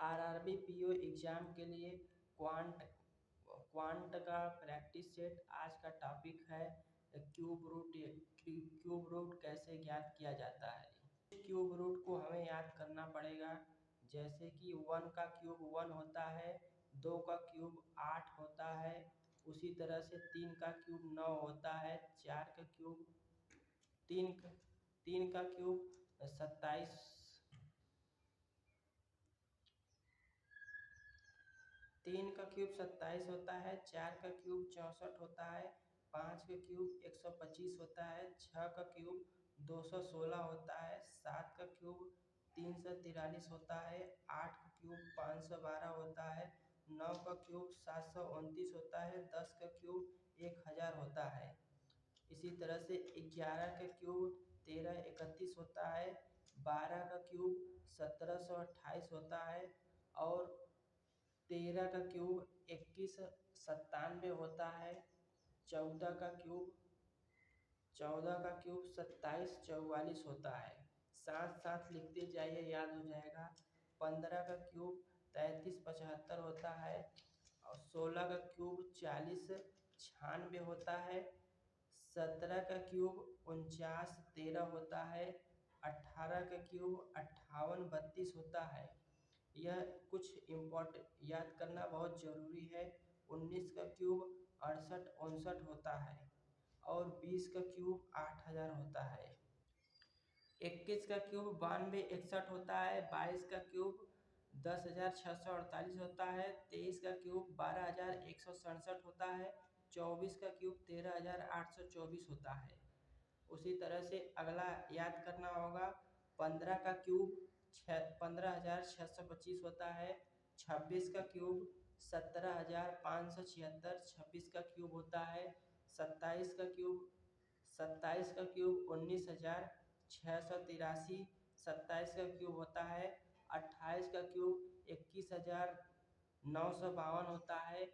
RRB PO exam के लिए quant का प्रैक्टिस सेट। आज का टॉपिक है क्यूब रूट कैसे ज्ञात किया जाता है। क्यूब रूट को हमें याद करना पड़ेगा। जैसे कि 1 का क्यूब 1 होता है, 2 का क्यूब 8 होता है, उसी तरह से 3 का क्यूब 9 होता है, 4 का क्यूब 3 का क्यूब 27, 3 का क्यूब 27 होता है, 4 का क्यूब 64 होता है, 5 का क्यूब 125 होता है, 6 का क्यूब 216 होता है, 7 का क्यूब 343 होता है, 8 का क्यूब 512 होता है, 9 का क्यूब 729 होता है, 10 का क्यूब 1000 होता है। इसी तरह से 11 का क्यूब 1331 होता है, 12 का क्यूब 1728 होता है और 13 का क्यूब 2197 होता है, 14 का क्यूब 2744 होता है। साथ साथ लिखते जाइए, याद हो जाएगा। 15 का क्यूब 3375 होता है और 16 का क्यूब 4096 होता है, 17 का क्यूब 4913 होता है, 18 का क्यूब 5832 होता है। यह कुछ इम्पोर्टेंट याद करना बहुत ज़रूरी है। 19 का क्यूब 6859 होता है और 20 का क्यूब 8000 होता है। 21 का क्यूब 9261 होता है, 22 का क्यूब 10648 होता है, 23 का क्यूब 12167 होता है, 24 का क्यूब 13824 होता है। उसी तरह से अगला याद करना होगा। 15 का क्यूब 15625 होता है, 26 का क्यूब 17576, 26 का क्यूब होता है, 27 का क्यूब 19683, 27 का क्यूब होता है, 28 का क्यूब 21952 होता है,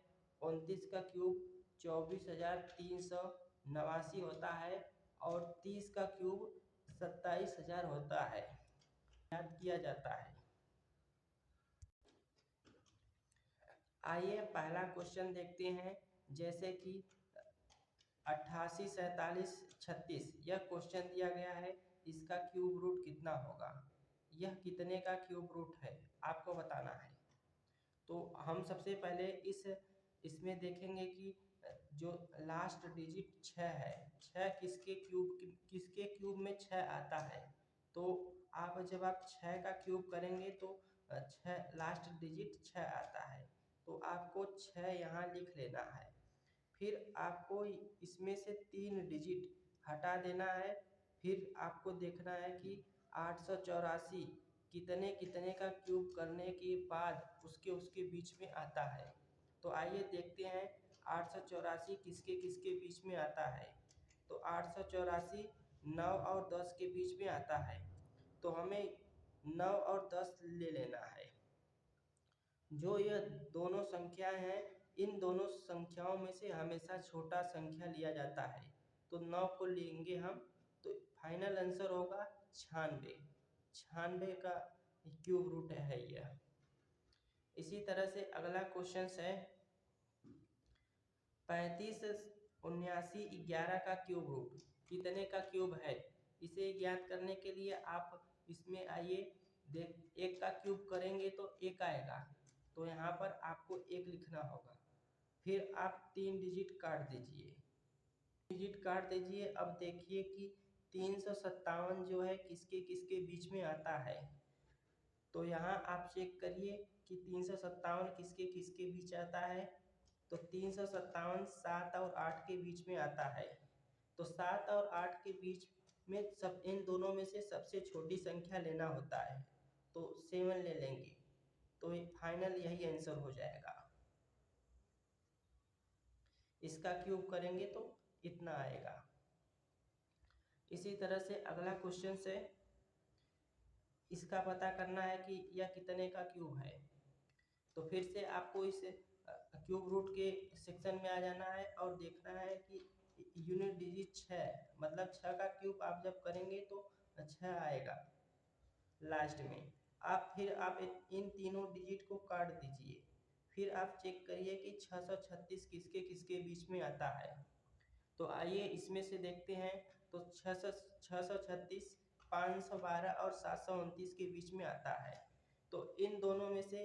29 का क्यूब 24389 होता है और 30 का क्यूब 27000 होता है। याद किया जाता है। आइए पहला क्वेश्चन देखते हैं। जैसे कि 88 47 36 यह क्वेश्चन दिया गया है, इसका क्यूब रूट कितना होगा। यह कितने का क्यूब रूट है आपको बताना है। तो हम सबसे पहले इसमें देखेंगे कि जो लास्ट डिजिट 6 है, 6 किसके क्यूब में 6 आता है। तो आप जब आप 6 का क्यूब करेंगे तो 6 लास्ट डिजिट 6 आता है, तो आपको 6 यहाँ लिख लेना है। फिर आपको इसमें से 3 डिजिट हटा देना है। फिर आपको देखना है कि 884 कितने कितने का क्यूब करने के बाद उसके बीच में आता है। तो आइए देखते हैं 884 किसके किसके बीच में आता है। तो 884 9 और 10 के बीच में आता है, तो हमें 9 और 10 ले लेना है। जो यह दोनों संख्याएं हैं, इन दोनों संख्याओं में से हमेशा छोटा संख्या लिया जाता है, तो 9 को लेंगे हम, तो फाइनल आंसर होगा 96। 96 का क्यूब रूट है यह। इसी तरह से अगला क्वेश्चन है 35 79 11 का क्यूब रूट कितने का क्यूब है। इसे ज्ञात करने के लिए आप इसमें आइए, देख 1 का क्यूब करेंगे तो 1 आएगा, तो यहाँ पर आपको 1 लिखना होगा। फिर आप 3 डिजिट काट दीजिए। अब देखिए कि 357 जो है किसके किसके बीच में आता है। तो यहाँ आप चेक करिए कि 357 किसके किसके बीच आता है। तो 357 7 और 8 के बीच में आता है। तो 7 और 8 के बीच में सब इन दोनों में से सबसे छोटी संख्या लेना होता है, तो 7 ले लेंगे, तो फाइनल यही आंसर हो जाएगा। इसका क्यूब करेंगे तो इतना आएगा। इसी तरह से अगला क्वेश्चन है, इसका पता करना है कि यह कितने का क्यूब है। तो फिर से आपको इस क्यूब रूट के सेक्शन में आ जाना है और देखना है कि यूनिट डिजिट 6, मतलब 6 का क्यूब आप जब करेंगे तो 6 आएगा लास्ट में। आप इन तीनों डिजिट को काट दीजिए। फिर आप चेक करिए कि 636 किसके किसके बीच में आता है। तो आइए इसमें से देखते हैं। तो 636 512 और 729 के बीच में आता है। तो इन दोनों में से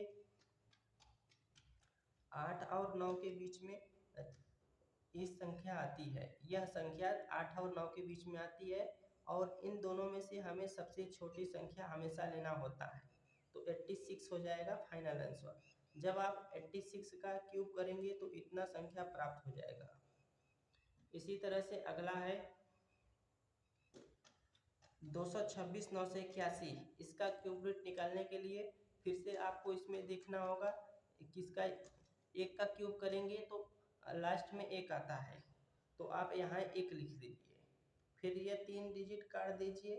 8 और 9 के बीच में इस संख्या आती है। यह संख्या 8 और 9 के बीच में आती है और इन दोनों में से हमें सबसे छोटी संख्या हमेशा लेना होता है। तो 86 हो जाएगा फाइनल आंसर। जब आप 86 का क्यूब करेंगे तो इतना संख्या प्राप्त हो जाएगा। इसी तरह से अगला है 226 981। इसका क्यूब रूट निकालने के लिए फिर से आपको इसमें देखना होगा किसका एक का क्यूब करेंगे तो लास्ट में एक आता है। तो आप यहाँ एक लिख दीजिए। फिर यह 3 डिजिट काट दीजिए।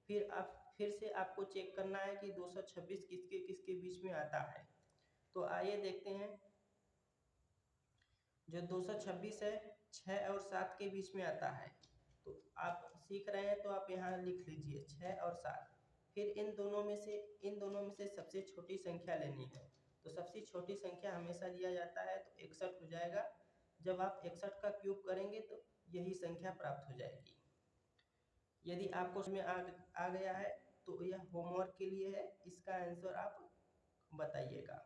फिर से आपको चेक करना है कि 226 किसके किसके बीच में आता है। तो आइए देखते हैं। जो 226 है 6 और 7 के बीच में आता है। तो आप सीख रहे हैं तो आप यहाँ लिख लीजिए 6 और 7। फिर इन दोनों में से सबसे छोटी संख्या लेनी है। तो सबसे छोटी संख्या हमेशा लिया जाता है तो 61 हो जाएगा। जब आप 61 का क्यूब करेंगे तो यही संख्या प्राप्त हो जाएगी। यदि आपको उसमें आ गया है तो यह होमवर्क के लिए है। इसका आंसर आप बताइएगा।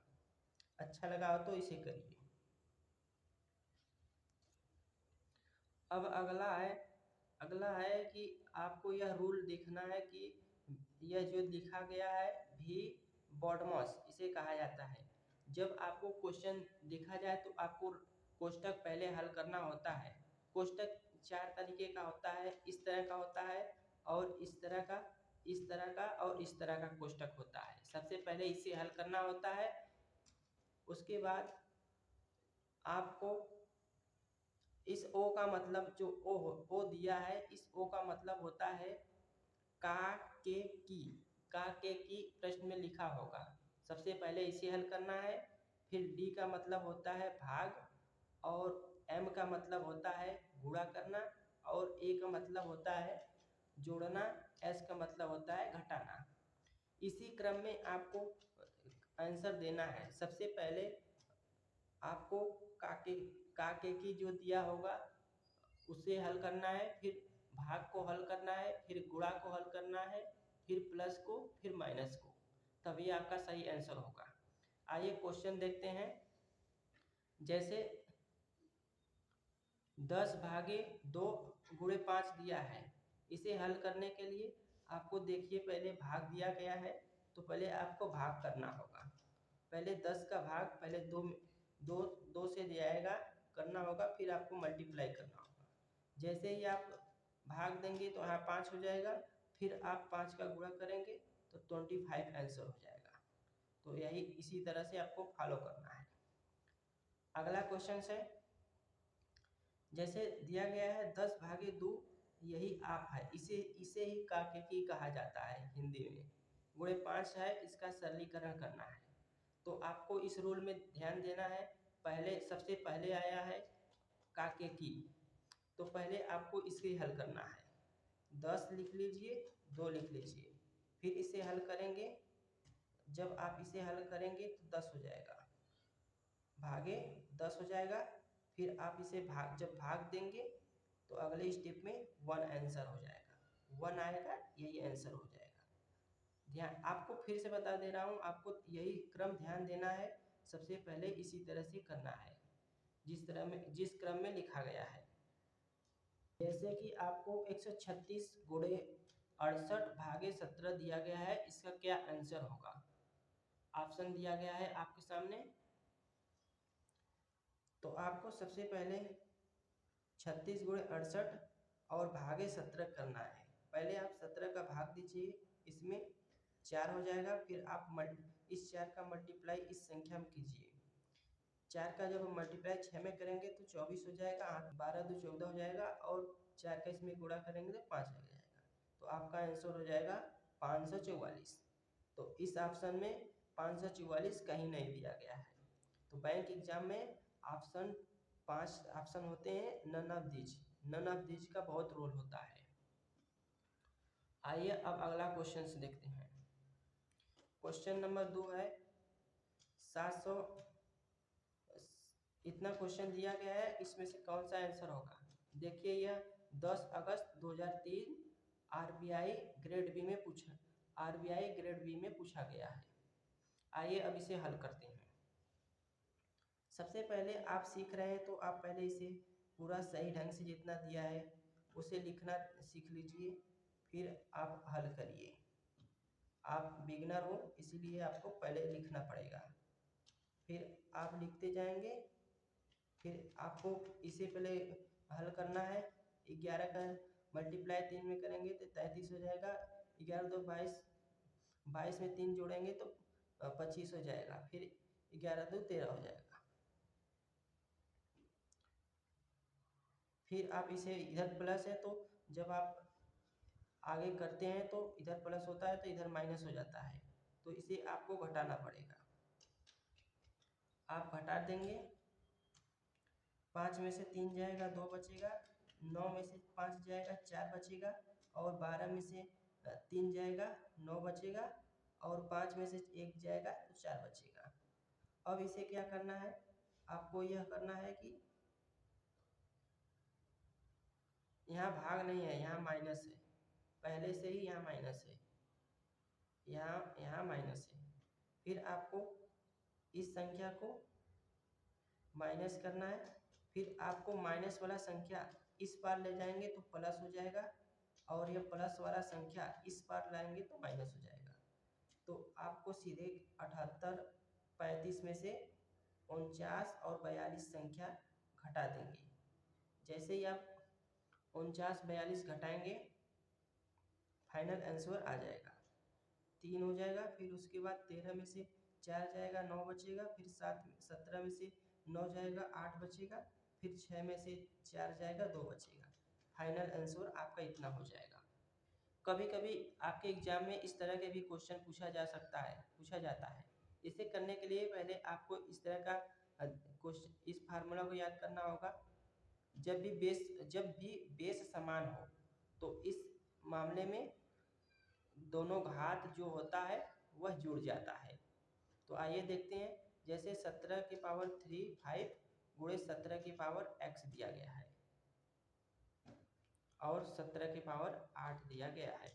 अच्छा लगा हो तो इसे करिए। अब अगला है कि आपको यह रूल देखना है कि यह जो लिखा गया है भी बॉडमॉस इसे कहा जाता है। जब आपको क्वेश्चन देखा जाए तो आपको कोष्टक पहले हल करना होता है। कोष्टक 4 तरीके का होता है। इस तरह का होता है और इस तरह का और इस तरह का कोष्टक होता है। सबसे पहले इसे हल करना होता है। उसके बाद आपको इस ओ का मतलब जो ओ दिया है, इस ओ का मतलब होता है का के की प्रश्न में लिखा होगा। सबसे पहले इसे हल करना है। फिर डी का मतलब होता है भाग और एम का मतलब होता है गुणा करना और ए का मतलब होता है जोड़ना, एस का मतलब होता है घटाना। इसी क्रम में आपको आंसर देना है। सबसे पहले आपको काके की जो दिया होगा उसे हल करना है। फिर भाग को हल करना है। फिर गुणा को हल करना है। फिर प्लस को, फिर माइनस को, तभी आपका सही आंसर होगा। आइए क्वेश्चन देखते हैं। जैसे 10 भागे 2 गुणे 5 दिया है। इसे हल करने के लिए आपको देखिए पहले भाग दिया गया है तो पहले आपको भाग करना होगा। पहले 10 का भाग पहले दो से जाएगा करना होगा। फिर आपको मल्टीप्लाई करना होगा। जैसे ही आप भाग देंगे तो यहाँ 5 हो जाएगा। फिर आप 5 का गुणा करेंगे तो 25 आंसर हो जाएगा। तो यही इसी तरह से आपको फॉलो करना है। अगला क्वेश्चन है। जैसे दिया गया है 10 भागे 2 यही आप है। इसे ही काके की कहा जाता है हिंदी में। गुणे 5 है, इसका सरलीकरण करना है। तो आपको इस रूल में ध्यान देना है। सबसे पहले आया है काके की, तो पहले आपको इसे हल करना है। 10 लिख लीजिए, 2 लिख लीजिए। फिर इसे हल करेंगे। जब आप इसे हल करेंगे तो 10 हो जाएगा, भागे 10 हो जाएगा। फिर आप इसे जब भाग देंगे तो अगले स्टेप में 1 आंसर हो जाएगा। 1 आएगा, यही आंसर हो जाएगा। ध्यान आपको फिर से बता दे रहा हूँ, आपको यही क्रम ध्यान देना है। सबसे पहले इसी तरह से करना है जिस क्रम में लिखा गया है। जैसे कि आपको 136 गुणे 68 भागे 17 दिया गया है। इसका क्या आंसर होगा? ऑप्शन दिया गया है आपके सामने। तो आपको सबसे पहले 36 गुणे 68 और भागे 17 करना है। पहले आप 17 का भाग दीजिए, इसमें 4 हो जाएगा। फिर आप इस 4 का मल्टीप्लाई इस संख्या में कीजिए। 4 का जब हम मल्टीप्लाई 6 में करेंगे तो 24 हो जाएगा। 12 2 14 हो जाएगा और 4 का इसमें गुणा करेंगे तो 5 आ जाएगा। तो आपका आंसर हो जाएगा 544। तो इस ऑप्शन में 544 कहीं नहीं दिया गया है। तो बैंक एग्जाम में ऑप्शन 5 ऑप्शन होते हैं, नन ऑफ दीज का बहुत रोल होता है। आइए अब अगला क्वेश्चन देखते हैं। क्वेश्चन नंबर 2 है 700, इतना क्वेश्चन दिया गया है, इसमें से कौन सा आंसर होगा। देखिए यह 10 अगस्त 2003 आरबीआई ग्रेड बी में पूछा गया है। आइए अब इसे हल करते हैं। सबसे पहले आप सीख रहे हैं तो आप पहले इसे पूरा सही ढंग से जितना दिया है उसे लिखना सीख लीजिए, फिर आप हल करिए। आप बिगिनर हो इसीलिए आपको पहले लिखना पड़ेगा, फिर आप लिखते जाएंगे। फिर आपको इसे पहले हल करना है। 11 का मल्टीप्लाई 3 में करेंगे तो 33 हो जाएगा। 11 2 22, 22 में 3 जोड़ेंगे तो 25 हो जाएगा। फिर 11 2 13 हो जाएगा। फिर आप इसे इधर प्लस है तो जब आप आगे करते हैं तो इधर प्लस होता है तो इधर माइनस हो जाता है, तो इसे आपको घटाना पड़ेगा। आप घटा देंगे, 5 में से 3 जाएगा 2 बचेगा, 9 में से 5 जाएगा 4 बचेगा, और 12 में से 3 जाएगा 9 बचेगा, और 5 में से 1 जाएगा तो 4 बचेगा। अब इसे क्या करना है, आपको यह करना है कि यहाँ भाग नहीं है, यहाँ माइनस है, पहले से ही यहाँ माइनस है, यहाँ माइनस है। फिर आपको इस संख्या को माइनस करना है, फिर आपको माइनस वाला संख्या इस पार ले जाएंगे तो प्लस हो जाएगा, और यह प्लस वाला संख्या इस पार लाएंगे तो माइनस हो जाएगा। तो आपको सीधे 78 35 में से 49 और 42 संख्या घटा देंगे। जैसे ही आप 49 42 घटाएंगे फाइनल आंसर आ जाएगा, 3 हो जाएगा। फिर उसके बाद 13 में से 4 जाएगा 9 बचेगा, फिर 17 में से 9 जाएगा 8 बचेगा, फिर 6 में से 4 जाएगा 2 बचेगा। फाइनल आंसर आपका इतना हो जाएगा। कभी कभी आपके एग्जाम में इस तरह के भी क्वेश्चन पूछा जाता है। इसे करने के लिए पहले आपको इस तरह का क्वेश्चन, इस फार्मूला को याद करना होगा। जब भी बेस समान हो तो इस मामले में दोनों घात जो होता है वह जुड़ जाता है। तो आइए देखते हैं। जैसे 17 की पावर 3 5 गुणे 17 की पावर x दिया गया है और 17 की पावर 8 दिया गया है,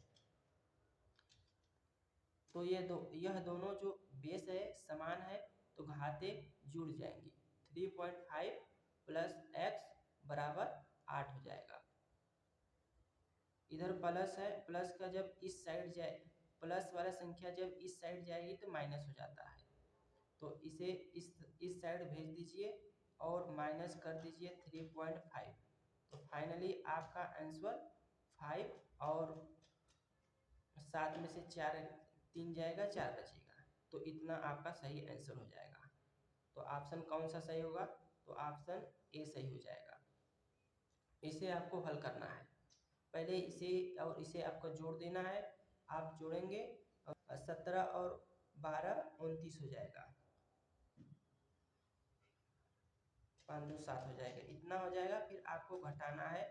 तो यह दोनों जो बेस है समान है तो घाते जुड़ जाएंगी। 3.5 प्लस x बराबर 8 हो जाएगा। इधर प्लस है, प्लस का जब इस साइड जाए, प्लस वाला संख्या जब इस साइड जाएगी तो माइनस हो जाता है, तो इसे इस साइड भेज दीजिए और माइनस कर दीजिए 3.5। तो फाइनली आपका आंसर 5 और 7 में से 3 जाएगा 4 बचेगा, तो इतना आपका सही आंसर हो जाएगा। तो ऑप्शन कौन सा सही होगा, तो ऑप्शन ए सही हो जाएगा। इसे आपको हल करना है, पहले इसे और इसे आपको जोड़ देना है। आप जोड़ेंगे 17 और 12 29 हो जाएगा, 5 2 7 हो जाएगा, इतना हो जाएगा। फिर आपको घटाना है